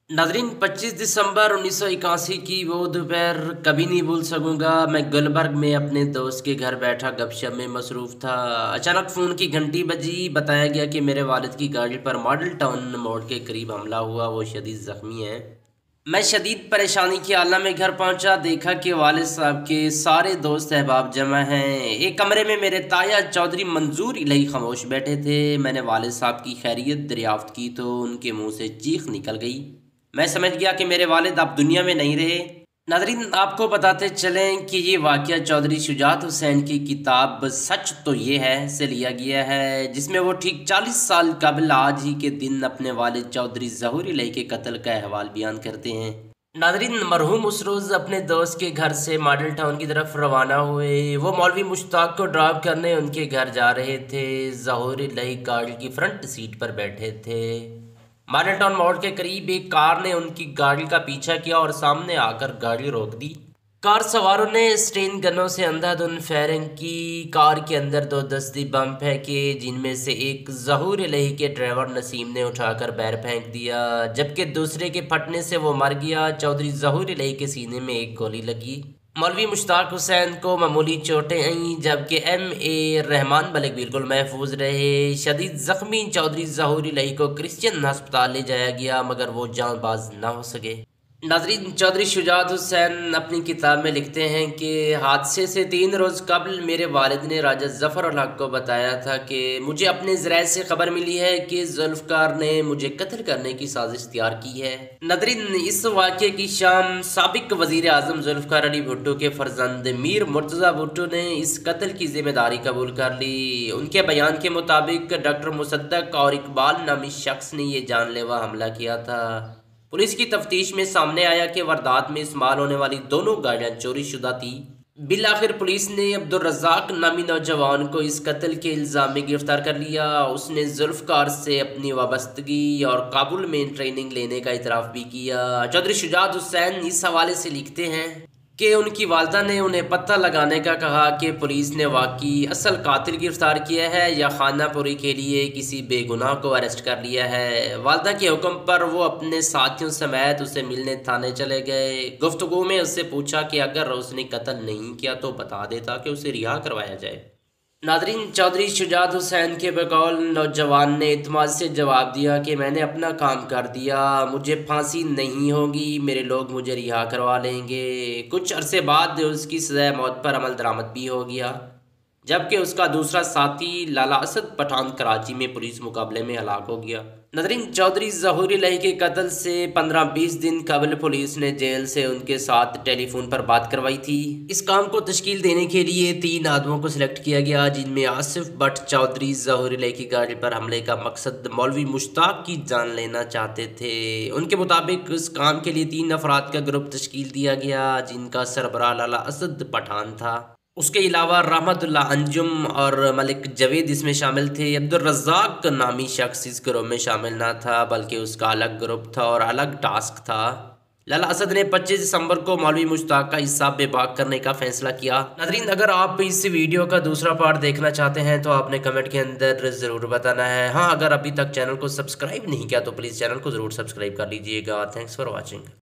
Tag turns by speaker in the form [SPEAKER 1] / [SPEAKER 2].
[SPEAKER 1] नाज़रीन, 25 दिसंबर 1981 की वो दोपहर कभी नहीं भूल सकूंगा। मैं गुलबर्ग में अपने दोस्त के घर बैठा गपशप में मसरूफ़ था। अचानक फ़ोन की घंटी बजी। बताया गया कि मेरे वालिद की गाड़ी पर मॉडल टाउन मोड़ के करीब हमला हुआ, वो शदीद ज़ख्मी हैं। मैं शदीद परेशानी की आलम में घर पहुंचा। देखा कि वालिद साहब के सारे दोस्त अहबाब जमा हैं। एक कमरे में मेरे ताया चौधरी मंजूर इलाही खामोश बैठे थे। मैंने वालिद साहब की खैरियत दरियाफ्त की तो उनके मुंह से चीख निकल गई। मैं समझ गया कि मेरे वालिद अब दुनिया में नहीं रहे। नाज़रीन, आपको बताते चलें कि ये वाक़या चौधरी शुजात हुसैन की किताब सच तो ये है से लिया गया है, जिसमें वो ठीक 40 साल कबल आज ही के दिन अपने वालिद चौधरी ज़हूर इलाही के कत्ल का अहवाल बयान करते हैं। नाज़रीन, मरहूम उस रोज़ अपने दोस्त के घर से मॉडल टाउन की तरफ रवाना हुए। वो मौलवी मुश्ताक को ड्रॉप करने उनके घर जा रहे थे। ज़हूर इलाही गाड़ी की फ्रंट सीट पर बैठे थे। मॉडल टाउन मोड़ के करीब एक कार ने उनकी गाड़ी का पीछा किया और सामने आकर गाड़ी रोक दी। कार सवारों ने स्टेन गनों से अंधाधुंध फायरिंग की। कार के अंदर दो दस्ती बम फेंके, जिनमें से एक ज़हूर इलाही के ड्राइवर नसीम ने उठाकर बाहर फेंक दिया, जबकि दूसरे के फटने से वो मर गया। चौधरी ज़हूर इलाही के सीने में एक गोली लगी। मौलवी मुश्ताक हुसैन को मामूली चोटें आईं, जबकि रहमान मलिक बिल्कुल महफूज रहे। शदीद ज़ख्मी चौधरी ज़हूर इलाही को क्रिश्चियन हस्पताल ले जाया गया, मगर वो जांबाज ना हो सके। नाज़रीन, चौधरी शुजात हुसैन अपनी किताब में लिखते हैं कि हादसे से 3 रोज़ कबल मेरे वालिद ने राजा ज़फ़र उल हक को बताया था कि मुझे अपने ज़राए से खबर मिली है कि जुल्फ़कार ने मुझे कत्ल करने की साजिश तैयार की है। नाज़रीन, इस वाक़े की शाम साबिक वज़ीर आज़म जुल्फ़कार अली भुट्टो के फ़र्जंद मीर मुर्तज़ा भुट्टो ने इस कत्ल की ज़िम्मेदारी कबूल कर ली। उनके बयान के मुताबिक डॉक्टर मुसद्दक और इकबाल नामी शख्स ने यह जानलेवा हमला किया था। पुलिस की तफ्तीश में सामने आया कि वारदात में इस्तेमाल होने वाली दोनों गाड़ियां चोरी शुदा थी। बिल आखिर पुलिस ने अब्दुल रज़ाक नामी नौजवान को इस कत्ल के इल्ज़ाम में गिरफ्तार कर लिया। उसने जुल्फ़कार से अपनी वाबस्तगी और काबुल में ट्रेनिंग लेने का इतराफ़ भी किया। चौधरी शुजात हुसैन इस हवाले से लिखते हैं कि उनकी वालदा ने उन्हें पता लगाने का कहा कि पुलिस ने वाकई असल कातिल गिरफ्तार किया है या खानापुरी के लिए किसी बेगुनाह को अरेस्ट कर लिया है। वालदा के हुक्म पर वो अपने साथियों समेत उसे मिलने थाने चले गए। गुफ्तगू में उससे पूछा कि अगर उसने कत्ल नहीं किया तो बता देता कि उसे रिहा करवाया जाए। नादरीन, चौधरी शुजात हुसैन के बकौल नौजवान ने इत्मीनान से जवाब दिया कि मैंने अपना काम कर दिया, मुझे फांसी नहीं होगी, मेरे लोग मुझे रिहा करवा लेंगे। कुछ अरसे बाद उसकी सज़ा मौत पर अमल दरामद भी हो गया, जबकि उसका दूसरा साथी लाला असद पठान कराची में पुलिस मुकाबले में हलाक हो गया। नदरीन, चौधरी ज़हूर इलाही के कत्ल से 15-20 दिन कबल पुलिस ने जेल से उनके साथ टेलीफोन पर बात करवाई थी। इस काम को तश्कील देने के लिए 3 आदमों को सिलेक्ट किया गया, जिनमें आसिफ भट्ट चौधरी ज़हूर इलाही की गाड़ी पर हमले का मकसद मौलवी मुश्ताक की जान लेना चाहते थे। उनके मुताबिक इस काम के लिए 3 अफराद का ग्रुप तश्कील दिया गया, जिनका सरबराह लाला असद पठान था। उसके अलावा रहमतुल्लाह अंजुम और मलिक जवेद इसमें शामिल थे। अब्दुल रज़ाक नामी शख्स इस ग्रुप में शामिल ना था, बल्कि उसका अलग ग्रुप था और अलग टास्क था। लाला असद ने 25 दिसंबर को मौलवी मुश्ताक का हिस्सा बेबाक करने का फैसला किया। नाज़रीन, अगर आप इस वीडियो का दूसरा पार्ट देखना चाहते हैं तो आपने कमेंट के अंदर ज़रूर बताना है। हाँ, अगर अभी तक चैनल को सब्सक्राइब नहीं किया तो प्लीज़ चैनल को ज़रूर सब्सक्राइब कर लीजिएगा। Thanks for watching.